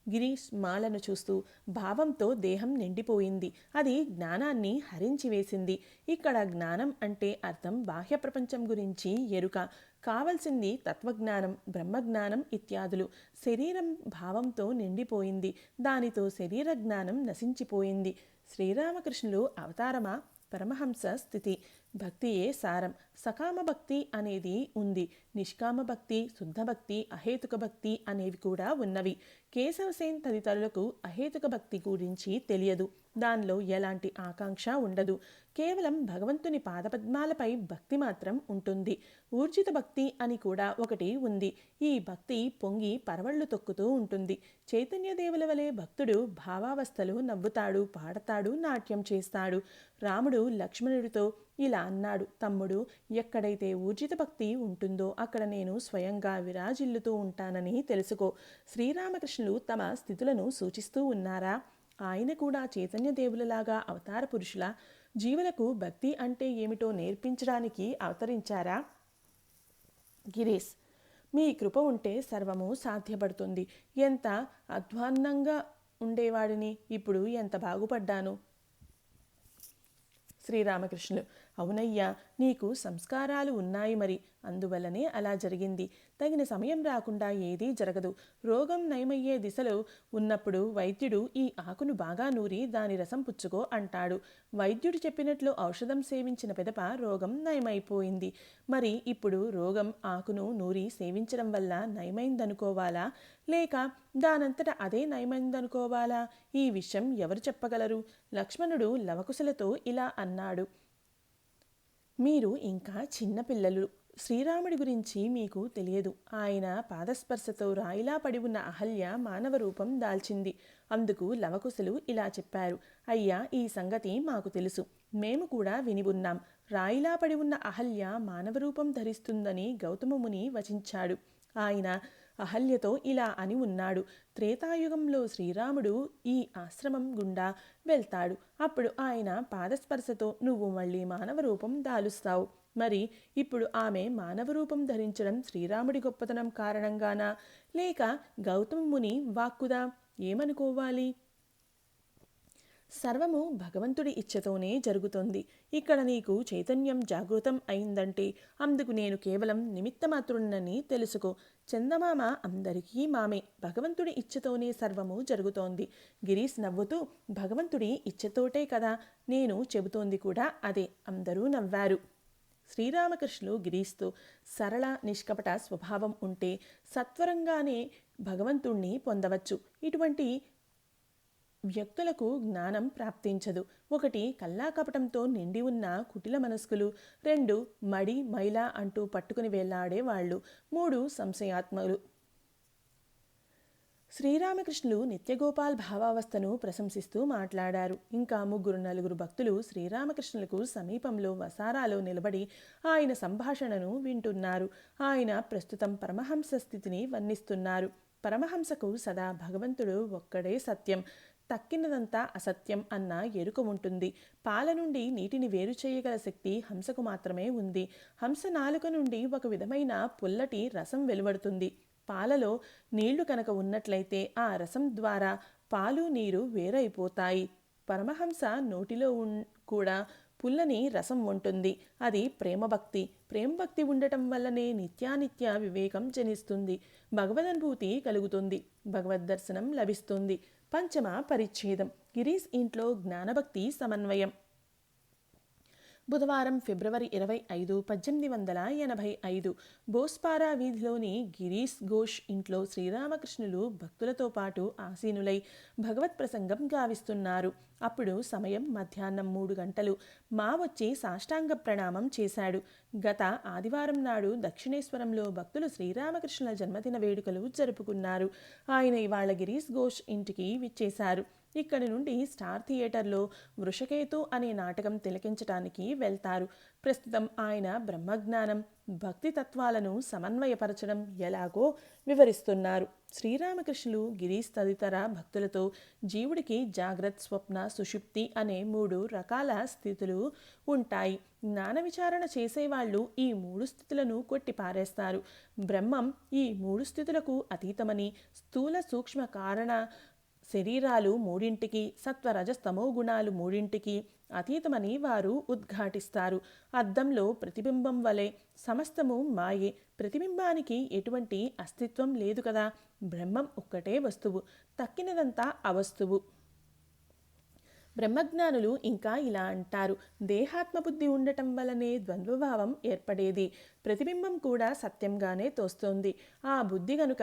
గిరీష్ మాలను చూస్తూ, భావంతో దేహం నిండిపోయింది. అది జ్ఞానాన్ని హరించి వేసింది. ఇక్కడ జ్ఞానం అంటే అర్థం బాహ్య ప్రపంచం గురించి ఎరుక. కావలసింది తత్వజ్ఞానం, బ్రహ్మజ్ఞానం ఇత్యాదులు. శరీరం భావంతో నిండిపోయింది. దానితో శరీర జ్ఞానం నశించిపోయింది. శ్రీరామకృష్ణులు అవతారమా? పరమహంస స్థితి. భక్తియే సారం. సకామ భక్తి అనేది ఉంది. నిష్కామ భక్తి, శుద్ధ భక్తి, అహేతుక భక్తి అనేవి కూడా ఉన్నవి. కేశవసేన్ తదితరులకు అహేతుక భక్తి గురించి తెలియదు. దానిలో ఎలాంటి ఆకాంక్ష ఉండదు. కేవలం భగవంతుని పాదపద్మాలపై భక్తి మాత్రం ఉంటుంది. ఊర్జిత భక్తి అని కూడా ఒకటి ఉంది. ఈ భక్తి పొంగి పరవళ్లు తొక్కుతూ ఉంటుంది. చైతన్యదేవుల వలె భక్తుడు భావావస్థలో నవ్వుతాడు, పాడతాడు, నాట్యం చేస్తాడు. రాముడు లక్ష్మణుడితో ఇలా అన్నాడు, తమ్ముడు, ఎక్కడైతే ఊర్జిత భక్తి ఉంటుందో అక్కడ నేను స్వయంగా విరాజిల్లుతూ ఉంటానని తెలుసుకో. శ్రీరామకృష్ణులు తమ స్థితులను సూచిస్తూ ఉన్నారా? ఆయన కూడా చైతన్యదేవులలాగా అవతార పురుషుల జీవులకు భక్తి అంటే ఏమిటో నేర్పించడానికి అవతరించారా? గిరీష్, మీ కృప ఉంటే సర్వము సాధ్యపడుతుంది. ఎంత అధ్వాన్నంగా ఉండేవాడిని, ఇప్పుడు ఎంత బాగుపడ్డాను. శ్రీరామకృష్ణులు, అవునయ్యా, నీకు సంస్కారాలు ఉన్నాయి మరి, అందువల్లనే అలా జరిగింది. తగిన సమయం రాకుండా ఏదీ జరగదు. రోగం నయమయ్యే దిశలో ఉన్నప్పుడు వైద్యుడు ఈ ఆకును బాగా నూరి దాని రసం పుచ్చుకో అంటాడు. వైద్యుడు చెప్పినట్లు ఔషధం సేవించిన పిదప రోగం నయమైపోయింది. మరి ఇప్పుడు రోగం ఆకును నూరి సేవించడం వల్ల నయమైందనుకోవాలా, లేక దానంతట అదే నయమైందనుకోవాలా? ఈ విషయం ఎవరు చెప్పగలరు? లక్ష్మణుడు లవకుశలతో ఇలా అన్నాడు, మీరు ఇంకా చిన్నపిల్లలు. శ్రీరాముడి గురించి మీకు తెలియదు. ఆయన పాదస్పర్శతో రాయిలా పడి ఉన్న అహల్య మానవ రూపం దాల్చింది. అందుకు లవకుశలు ఇలా చెప్పారు, అయ్యా, ఈ సంగతి మాకు తెలుసు. మేము కూడా విని ఉన్నాం. రాయిలా పడి ఉన్న అహల్య మానవ రూపం ధరిస్తుందని గౌతమముని వచించాడు. ఆయన అహల్యతో ఇలా అని ఉన్నాడు, త్రేతాయుగంలో శ్రీరాముడు ఈ ఆశ్రమం గుండా వెళ్తాడు. అప్పుడు ఆయన పాదస్పర్శతో నువ్వు మళ్ళీ మానవ రూపం దాలుస్తావు. మరి ఇప్పుడు ఆమె మానవ రూపం ధరించడం శ్రీరాముడి గొప్పతనం కారణంగానా, లేక గౌతమ ముని వాక్కుదా? ఏమనుకోవాలి? సర్వము భగవంతుడి ఇచ్ఛతోనే జరుగుతుంది. ఇక్కడ నీకు చైతన్యం జాగృతం అయిందంటే అందుకు నేను కేవలం నిమిత్తమాత్రున్నని తెలుసుకో. చందమామ అందరికీ మామే. భగవంతుడి ఇచ్ఛతోనే సర్వము జరుగుతోంది. గిరీష్ నవ్వుతూ, భగవంతుడి ఇచ్ఛతోటే కదా నేను చెబుతోంది కూడా అదే. అందరూ నవ్వారు. శ్రీరామకృష్ణులు గిరీష్తో, సరళ నిష్కపట స్వభావం ఉంటే సత్వరంగానే భగవంతుణ్ణి పొందవచ్చు. ఇటువంటి వ్యక్తులకు జ్ఞానం ప్రాప్తించదు. 1 కల్లాకపటంతో నిండి ఉన్న కుటిల మనస్కులు, 2 మడి మైల అంటూ పట్టుకుని వేళ్లాడేవాళ్ళు, 3 సంశయాత్మలు. శ్రీరామకృష్ణులు నిత్యగోపాల్ భావావస్థను ప్రశంసిస్తూ మాట్లాడారు. ఇంకా 3-4 భక్తులు శ్రీరామకృష్ణులకు సమీపంలో వసారాలో నిలబడి ఆయన సంభాషణను వింటున్నారు. ఆయన ప్రస్తుతం పరమహంస స్థితిని వర్ణిస్తున్నారు. పరమహంసకు సదా భగవంతుడు ఒక్కడే సత్యం, తక్కినదంతా అసత్యం అన్న ఎరుక ఉంటుంది. పాల నుండి నీటిని వేరు చేయగల శక్తి హంసకు మాత్రమే ఉంది. హంస నాలుక నుండి ఒక విధమైన పుల్లటి రసం వెలువడుతుంది. పాలలో నీళ్లు కనుక ఉన్నట్లయితే ఆ రసం ద్వారా పాలు నీరు వేరైపోతాయి. పరమహంస నోటిలో కూడా పుల్లని రసం ఉంటుంది. అది ప్రేమభక్తి. ప్రేమభక్తి ఉండటం వల్లనే నిత్యానిత్య వివేకం జనిస్తుంది, భగవదనుభూతి కలుగుతుంది, భగవద్దర్శనం లభిస్తుంది. 5వ పరిచ్ఛేదం గిరీశ్ ఇంట్లో జ్ఞానభక్తి సమన్వయం. బుధవారం ఫిబ్రవరి 25, 1885 బోస్పారా వీధిలోని గిరీశ్ ఘోష్ ఇంట్లో శ్రీరామకృష్ణులు భక్తులతో పాటు ఆసీనులై భగవత్ ప్రసంగం గావిస్తున్నారు. అప్పుడు సమయం మధ్యాహ్నం 3 గంటలు. మా వచ్చి సాష్టాంగ ప్రణామం చేశాడు. గత ఆదివారం నాడు దక్షిణేశ్వరంలో భక్తులు శ్రీరామకృష్ణుల జన్మదిన వేడుకలు జరుపుకున్నారు. ఆయన ఇవాళ గిరీశ్ ఘోష్ ఇంటికి విచ్చేశారు. ఇక్కడి నుండి స్టార్ థియేటర్లో వృషకేతు అనే నాటకం తిలకించటానికి వెళ్తారు. ప్రస్తుతం ఆయన బ్రహ్మజ్ఞానం, భక్తి తత్వాలను సమన్వయపరచడం ఎలాగో వివరిస్తున్నారు. శ్రీరామకృష్ణులు గిరీశ్ తదితర భక్తులతో జీవుడికి జాగ్రత్త, స్వప్న, సుషుప్తి అనే 3 రకాల స్థితులు ఉంటాయి. జ్ఞాన విచారణ చేసేవాళ్ళు ఈ 3 స్థితులను కొట్టిపారేస్తారు. బ్రహ్మం ఈ 3 స్థితులకు అతీతమని, స్థూల సూక్ష్మ కారణ శరీరాలు 3ంటికి, సత్వరజస్తమో గుణాలు 3ంటికి అతీతమని వారు ఉద్ఘాటిస్తారు. అద్దంలో ప్రతిబింబం వలె సమస్తము మాయే. ప్రతిబింబానికి ఎటువంటి అస్తిత్వం లేదు కదా. బ్రహ్మం ఒక్కటే వస్తువు, తక్కినదంతా అవస్తువు. బ్రహ్మజ్ఞానులు ఇంకా ఇలా అంటారు: దేహాత్మబుద్ధి ఉండటం వలనే ద్వంద్వభావం ఏర్పడేది. ప్రతిబింబం కూడా సత్యంగానే తోస్తోంది. ఆ బుద్ధి కనుక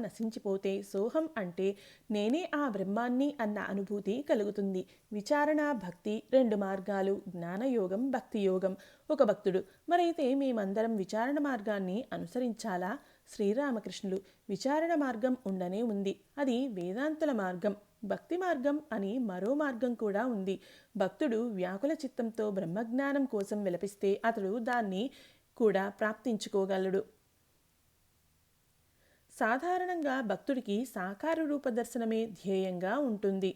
నశించిపోతే సోహం అంటే నేనే ఆ బ్రహ్మాన్ని అన్న అనుభూతి కలుగుతుంది. విచారణ, భక్తి 2 మార్గాలు, జ్ఞానయోగం, భక్తియోగం. ఒక భక్తుడు: మరైతే మేమందరం విచారణ మార్గాన్ని అనుసరించాలా? శ్రీరామకృష్ణులు: విచారణ మార్గం ఉండనే ఉంది. అది వేదాంతుల మార్గం. భక్తి మార్గం అని మరో మార్గం కూడా ఉంది. భక్తుడు వ్యాకుల చిత్తంతో బ్రహ్మజ్ఞానం కోసం విలపిస్తే అతడు దాన్ని కూడా ప్రాప్తించుకోగలడు. సాధారణంగా భక్తుడికి సాకార రూప దర్శనమే ధ్యేయంగా ఉంటుంది.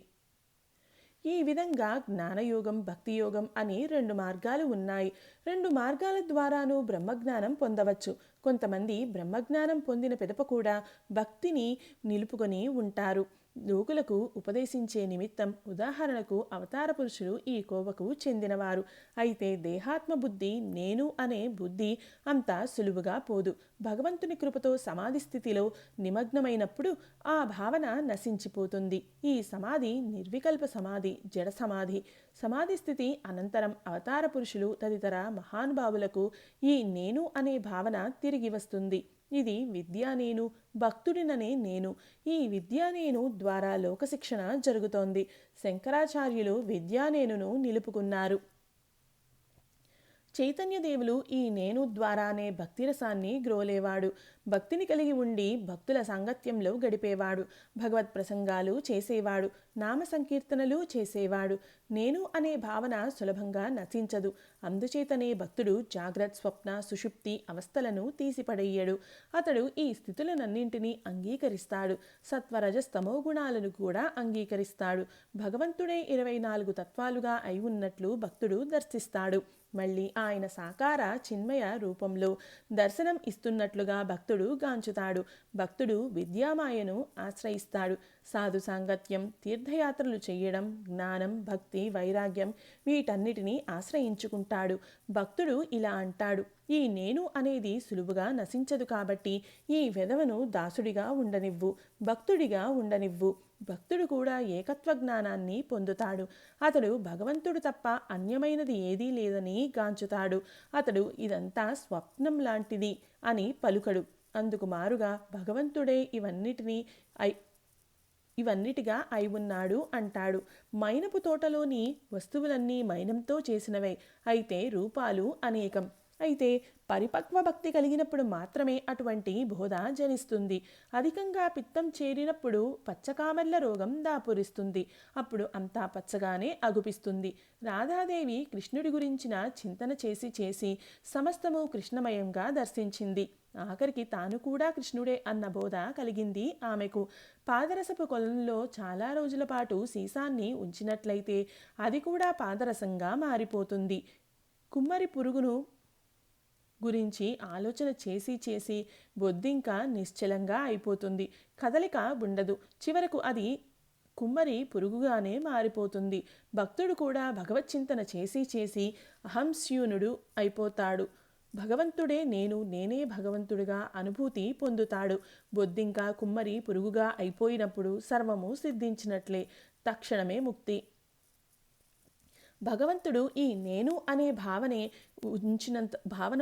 ఈ విధంగా జ్ఞానయోగం, భక్తియోగం అని 2 మార్గాలు ఉన్నాయి. 2 మార్గాల ద్వారానూ బ్రహ్మజ్ఞానం పొందవచ్చు. కొంతమంది బ్రహ్మజ్ఞానం పొందిన పిదప కూడా భక్తిని నిలుపుకొని ఉంటారు. లోకులకు ఉపదేశించే నిమిత్తం ఉదాహరణకు అవతార పురుషులు ఈ కోవకు చెందినవారు. అయితే దేహాత్మ బుద్ధి, నేను అనే బుద్ధి అంత సులువుగా పోదు. భగవంతుని కృపతో సమాధి స్థితిలో నిమగ్నమైనప్పుడు ఆ భావన నశించిపోతుంది. ఈ సమాధి నిర్వికల్ప సమాధి, జడ సమాధి. సమాధి స్థితి అనంతరం అవతార పురుషులు తదితర మహానుభావులకు ఈ నేను అనే భావన తిరిగి వస్తుంది. ఇది విద్యా నేను, భక్తుడిననే నేను. ఈ విద్యా నేను ద్వారా లోకశిక్షణ జరుగుతోంది. శంకరాచార్యులు విద్యా నేనును నిలుపుకున్నారు. చైతన్యదేవులు ఈ నేను ద్వారానే భక్తిరసాన్ని గ్రోలేవాడు. భక్తిని కలిగి ఉండి భక్తుల సాంగత్యంలో గడిపేవాడు. భగవత్ ప్రసంగాలు చేసేవాడు. నామ సంకీర్తనలు చేసేవాడు. నేను అనే భావన సులభంగా నశించదు. అందుచేతనే భక్తుడు జాగ్రత్త, స్వప్న, సుషుప్తి అవస్థలను తీసిపడేయడు. అతడు ఈ స్థితులనన్నింటినీ అంగీకరిస్తాడు. సత్వరజస్తమో గుణాలను కూడా అంగీకరిస్తాడు. భగవంతుడే 24 తత్వాలుగా అయి ఉన్నట్లు భక్తుడు దర్శిస్తాడు. మళ్ళీ ఆయన సాకార చిన్మయ రూపంలో దర్శనం ఇస్తున్నట్లుగా భక్తుడు గాంచుతాడు. భక్తుడు విద్యామాయను ఆశ్రయిస్తాడు. సాధు సాంగత్యం, తీర్థయాత్రలు చేయడం, జ్ఞానం, భక్తి, వైరాగ్యం వీటన్నిటినీ ఆశ్రయించుకుంటాడు. భక్తుడు ఇలా అంటాడు: ఈ నేను అనేది సులువుగా నశించదు కాబట్టి ఈ వెధవను దాసుడిగా ఉండనివ్వు, భక్తుడిగా ఉండనివ్వు. భక్తుడు కూడా ఏకత్వ జ్ఞానాన్ని పొందుతాడు. అతడు భగవంతుడు తప్ప అన్యమైనది ఏదీ లేదని గాంచుతాడు. అతడు ఇదంతా స్వప్నం లాంటిది అని పలుకడు. అందుకు మారుగా భగవంతుడే ఇవన్నిటినీ ఇవన్నిటిగా అయి ఉన్నాడు అంటాడు. మైనపు తోటలోని వస్తువులన్నీ మైనంతో చేసినవే, అయితే రూపాలు అనేకం. అయితే పరిపక్వ భక్తి కలిగినప్పుడు మాత్రమే అటువంటి బోధ జనిస్తుంది. అధికంగా పిత్తం చేరినప్పుడు పచ్చకామెర్ల రోగం దాపురిస్తుంది. అప్పుడు అంతా పచ్చగానే అగుపిస్తుంది. రాధాదేవి కృష్ణుడి గురించిన చింతన చేసి చేసి సమస్తము కృష్ణమయంగా దర్శించింది. ఆఖరికి తాను కూడా కృష్ణుడే అన్న బోధ కలిగింది ఆమెకు. పాదరసపు కొలంలో చాలా రోజుల పాటు సీసాన్ని ఉంచినట్లయితే అది కూడా పాదరసంగా మారిపోతుంది. కుమ్మరి పురుగును గురించి ఆలోచన చేసి చేసి బొద్దింక నిశ్చలంగా అయిపోతుంది. కదలిక ఉండదు. చివరకు అది కుమ్మరి పురుగుగానే మారిపోతుంది. భక్తుడు కూడా భగవచ్చింతన చేసి చేసి అహంస్యూనుడు అయిపోతాడు. భగవంతుడే నేను, నేనే భగవంతుడిగా అనుభూతి పొందుతాడు. బొద్దింక కుమ్మరి పురుగుగా అయిపోయినప్పుడు సర్వము సిద్ధించినట్లే. తక్షణమే ముక్తి. భగవంతుడు ఈ నేను అనే భావన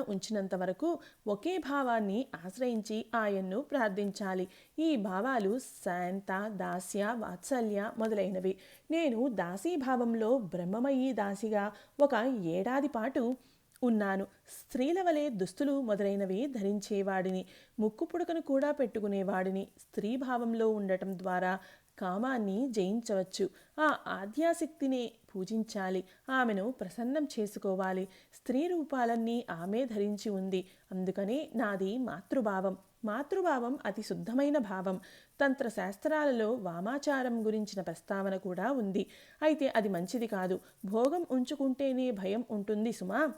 ఉంచినంత వరకు ఒకే భావాన్ని ఆశ్రయించి ఆయన్ను ప్రార్థించాలి. ఈ భావాలు శాంత, దాస్య, వాత్సల్య మొదలైనవి. నేను దాసీభావంలో బ్రహ్మమయీ దాసిగా ఒక ఏడాది పాటు ఉన్నాను. స్త్రీల వలె దుస్తులు మొదలైనవి ధరించేవాడిని. ముక్కు పుడకను కూడా పెట్టుకునేవాడిని. స్త్రీభావంలో ఉండటం ద్వారా కామాన్ని జయించవచ్చు. ఆ ఆద్యాశక్తిని పూజించాలి. ఆమెను ప్రసన్నం చేసుకోవాలి. స్త్రీ రూపాలన్నీ ఆమె ధరించి ఉంది. అందుకనే నాది మాతృభావం. మాతృభావం అతి శుద్ధమైన భావం. తంత్రశాస్త్రాలలో వామాచారం గురించిన ప్రస్తావన కూడా ఉంది. అయితే అది మంచిది కాదు. భోగం ఉంచుకుంటేనే భయం ఉంటుంది సుమా.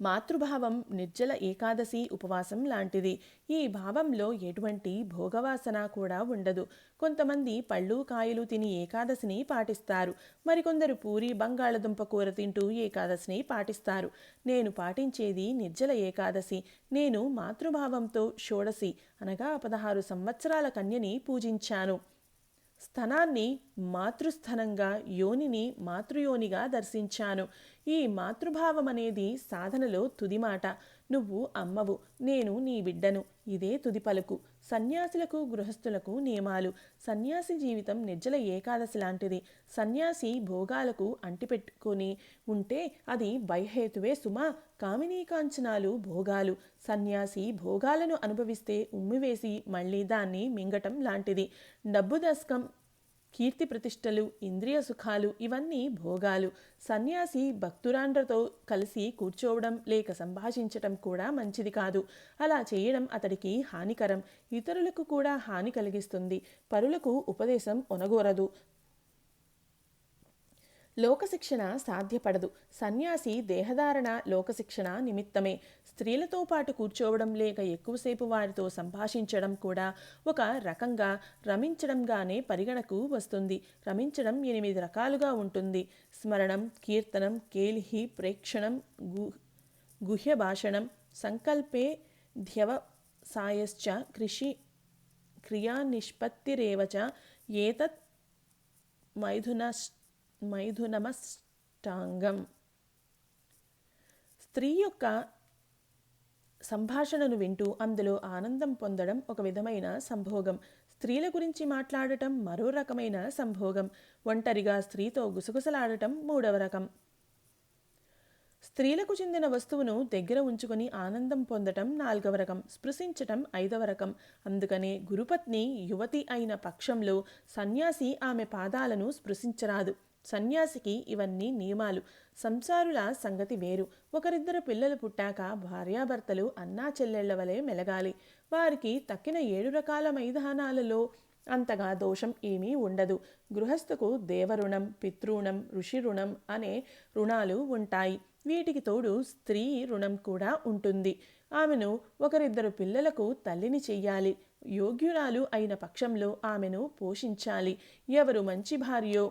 మాతృభావం నిర్జల ఏకాదశి ఉపవాసం లాంటిది. ఈ భావంలో ఎటువంటి భోగవాసన కూడా ఉండదు. కొంతమంది పళ్ళు కాయలు తిని ఏకాదశిని పాటిస్తారు. మరికొందరు పూరి బంగాళదుంప కూర తింటూ ఏకాదశిని పాటిస్తారు. నేను పాటించేది నిర్జల ఏకాదశి. నేను మాతృభావంతో షోడశి అనగా 16 సంవత్సరాల కన్యని పూజించాను. స్థనాన్ని మాతృస్థనంగా, యోనిని మాతృయోనిగా దర్శించాను. ఈ మాతృభావం అనేది సాధనలో తుది మాట. నువ్వు అమ్మవు, నేను నీ బిడ్డను. ఇదే తుది పలుకు. సన్యాసులకు, గృహస్థులకు నియమాలు. సన్యాసి జీవితం నిర్జల ఏకాదశి లాంటిది. సన్యాసి భోగాలకు అంటిపెట్టుకొని ఉంటే అది భయహేతువే సుమా. కామినీ కాంచనాలు భోగాలు. సన్యాసి భోగాలను అనుభవిస్తే ఉమ్మివేసి మళ్ళీ దాన్ని మింగటం లాంటిది. డబ్బు దశకం, కీర్తి ప్రతిష్టలు, ఇంద్రియ సుఖాలు ఇవన్నీ భోగాలు. సన్యాసి భక్తురాండ్రతో కలిసి కూర్చోవడం లేక సంభాషించటం కూడా మంచిది కాదు. అలా చేయడం అతడికి హానికరం. ఇతరులకు కూడా హాని కలిగిస్తుంది. పరులకు ఉపదేశం ఒనగోరదు. లోకశిక్షణ సాధ్యపడదు. సన్యాసి దేహధారణ లోకశిక్షణ నిమిత్తమే. స్త్రీలతో పాటు కూర్చోవడం లేక ఎక్కువసేపు వారితో సంభాషించడం కూడా ఒక రకంగా రమించడంగానే పరిగణకు వస్తుంది. రమించడం 8 రకాలుగా ఉంటుంది. స్మరణం, కీర్తనం, కేలిహి, ప్రేక్షణం, గుహ్య భాషణం, సంకల్పే ధ్యవసాయశ్చ క్రియానిష్పత్తిరేవచ ఏతత్ మైథునమష్టాంగం. స్త్రీ యొక్క సంభాషణను వింటూ అందులో ఆనందం పొందడం ఒక విధమైన సంభోగం. స్త్రీల గురించి మాట్లాడటం మరో రకమైన సంభోగం. ఒంటరిగా స్త్రీతో గుసగుసలాడటం 3వ రకం. స్త్రీలకు చెందిన వస్తువును దగ్గర ఉంచుకొని ఆనందం పొందటం 4వ రకం. స్పృశించటం 5వ రకం. అందుకనే గురుపత్ని యువతి అయిన పక్షంలో సన్యాసి ఆమె పాదాలను స్పృశించరాదు. సన్యాసికి ఇవన్నీ నియమాలు. సంసారుల సంగతి వేరు. ఒకరిద్దరు పిల్లలు పుట్టాక భార్యాభర్తలు అన్నా చెల్లెళ్ల వలె మెలగాలి. వారికి తక్కిన 7 రకాల మైదానాలలో అంతగా దోషం ఏమీ ఉండదు. గృహస్థకు దేవరుణం, పితృణం, ఋషి రుణం అనే రుణాలు ఉంటాయి. వీటికి తోడు స్త్రీ రుణం కూడా ఉంటుంది. ఆమెను ఒకరిద్దరు పిల్లలకు తల్లిని చెయ్యాలి. యోగ్యురాలు అయిన పక్షంలో ఆమెను పోషించాలి. ఎవరు మంచి భార్యో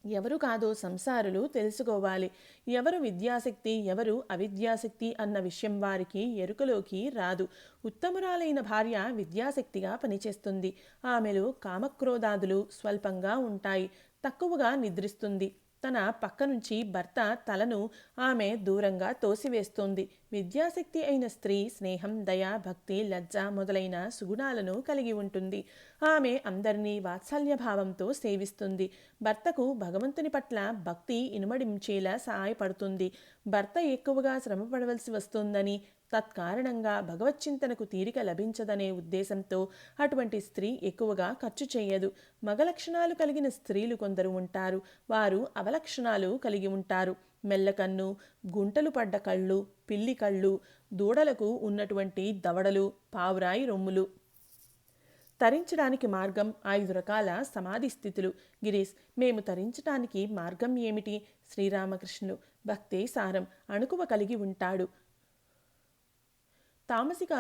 ఎవరు కాదో సంసారులు తెలుసుకోవాలి. ఎవరు విద్యాశక్తి, ఎవరు అవిద్యాశక్తి అన్న విషయం వారికి ఎరుకలోకి రాదు. ఉత్తమురాలైన భార్య విద్యాశక్తిగా పనిచేస్తుంది. ఆమెలో కామక్రోధాదులు స్వల్పంగా ఉంటాయి. తక్కువగా నిద్రిస్తుంది. తన పక్క నుంచి భర్త తలను ఆమె దూరంగా తోసివేస్తోంది. విద్యాశక్తి అయిన స్త్రీ స్నేహం, దయ, భక్తి, లజ్జ మొదలైన సుగుణాలను కలిగి ఉంటుంది. ఆమె అందరినీ వాత్సల్య భావంతో సేవిస్తుంది. భర్తకు భగవంతుని పట్ల భక్తి ఇనుమడించేలా సహాయపడుతుంది. భర్త ఎక్కువగా శ్రమపడవలసి వస్తుందని, తత్కారణంగా భగవచ్చింతనకు తీరిక లభించదనే ఉద్దేశంతో అటువంటి స్త్రీ ఎక్కువగా ఖర్చు చేయదు. మగ లక్షణాలు కలిగిన స్త్రీలు కొందరు ఉంటారు. వారు అవలక్షణాలు కలిగి ఉంటారు. మెల్లకన్ను, గుంటలు పడ్డ కళ్ళు, పిల్లి కళ్ళు, దూడలకు ఉన్నటువంటి దవడలు, పావురాయి రొమ్ములు. తరించడానికి మార్గం 5 రకాల సమాధి స్థితులు. గిరీష్, మేము తరించటానికి మార్గం ఏమిటి? శ్రీరామకృష్ణులు: భక్తే సారం. అణుకువ కలిగి ఉంటాడు. తామసిక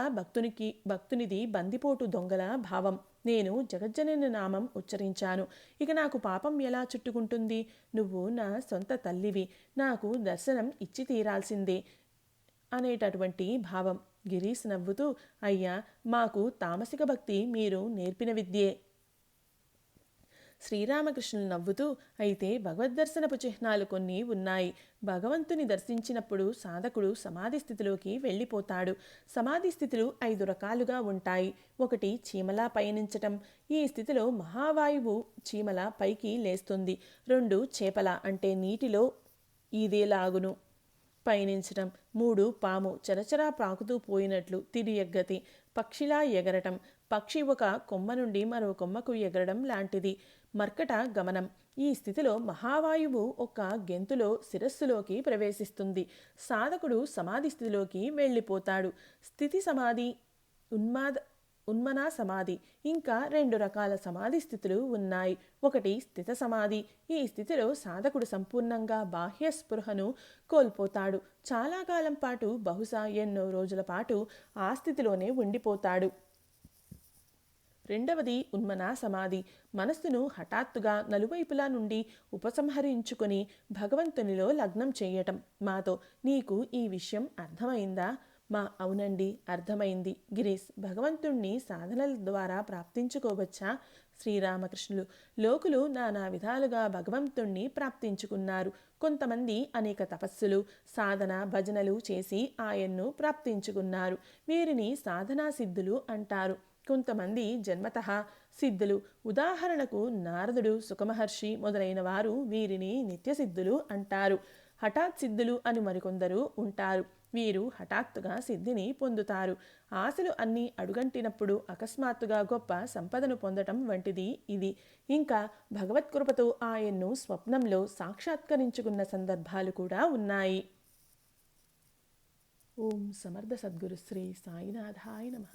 భక్తునిది బందిపోటు దొంగల భావం. నేను జగజ్జనని నామం ఉచ్చరించాను, ఇక నాకు పాపం ఎలా చుట్టుకుంటుంది? నువ్వు నా సొంత తల్లివి, నాకు దర్శనం ఇచ్చి తీరాల్సిందే అనేటటువంటి భావం. గిరీష్ నవ్వుతూ: అయ్యా, మాకు తామసిక భక్తి మీరు నేర్పిన విద్యే. శ్రీరామకృష్ణులు నవ్వుతూ: అయితే భగవద్దర్శనపు చిహ్నాలు కొన్ని ఉన్నాయి. భగవంతుని దర్శించినప్పుడు సాధకుడు సమాధి స్థితిలోకి వెళ్ళిపోతాడు. సమాధి స్థితులు 5 రకాలుగా ఉంటాయి. 1 చీమలా పయనించటం. ఈ స్థితిలో మహావాయువు చీమల పైకి లేస్తుంది. 2 చేపల అంటే నీటిలో ఈదేలాగును పయనించటం. 3 పాము చరచరా పాకుతూ పోయినట్లు తిరియగ్గతి. పక్షిలా ఎగరటం. పక్షి ఒక కొమ్మ నుండి మరో కొమ్మకు ఎగరడం లాంటిది. మర్కట గమనం. ఈ స్థితిలో మహావాయువు ఒక గెంతులో శిరస్సులోకి ప్రవేశిస్తుంది. సాధకుడు సమాధి స్థితిలోకి వెళ్ళిపోతాడు. స్థితి సమాధి, ఉన్మనా సమాధి. ఇంకా 2 రకాల సమాధి స్థితులు ఉన్నాయి. 1 స్థిత సమాధి. ఈ స్థితిలో సాధకుడు సంపూర్ణంగా బాహ్య స్పృహను కోల్పోతాడు. చాలా కాలం పాటు, బహుశా ఎన్నో రోజుల పాటు ఆ స్థితిలోనే ఉండిపోతాడు. 2వది ఉన్మనా సమాధి. మనస్సును హఠాత్తుగా నలువైపులా నుండి ఉపసంహరించుకొని భగవంతునిలో లగ్నం చేయటం. మాతో: నీకు ఈ విషయం అర్థమైందా? మా: అవునండి, అర్థమైంది. గిరీష్, భగవంతుణ్ణి సాధనల ద్వారా ప్రాప్తించుకోవచ్చా? శ్రీరామకృష్ణులు: లోకులు నానా విధాలుగా భగవంతుణ్ణి ప్రాప్తించుకున్నారు. కొంతమంది అనేక తపస్సులు, సాధన, భజనలు చేసి ఆయన్ను ప్రాప్తించుకున్నారు. వీరిని సాధనా సిద్ధులు అంటారు. కొంతమంది జన్మతః సిద్ధులు. ఉదాహరణకు నారదుడు, సుఖమహర్షి మొదలైన వారు వీరిని నిత్యసిద్ధులు అంటారు. హఠాత్ సిద్ధులు అని మరికొందరు ఉంటారు. వీరు హఠాత్తుగా సిద్ధిని పొందుతారు. ఆశలు అన్నీ అడుగంటినప్పుడు అకస్మాత్తుగా గొప్ప సంపదను పొందటం వంటిది ఇది. ఇంకా భగవత్కృపతో ఆయన్ను స్వప్నంలో సాక్షాత్కరించుకున్న సందర్భాలు కూడా ఉన్నాయి. ఓం సమర్థ సద్గురు శ్రీ సాయినాథాయ నమః.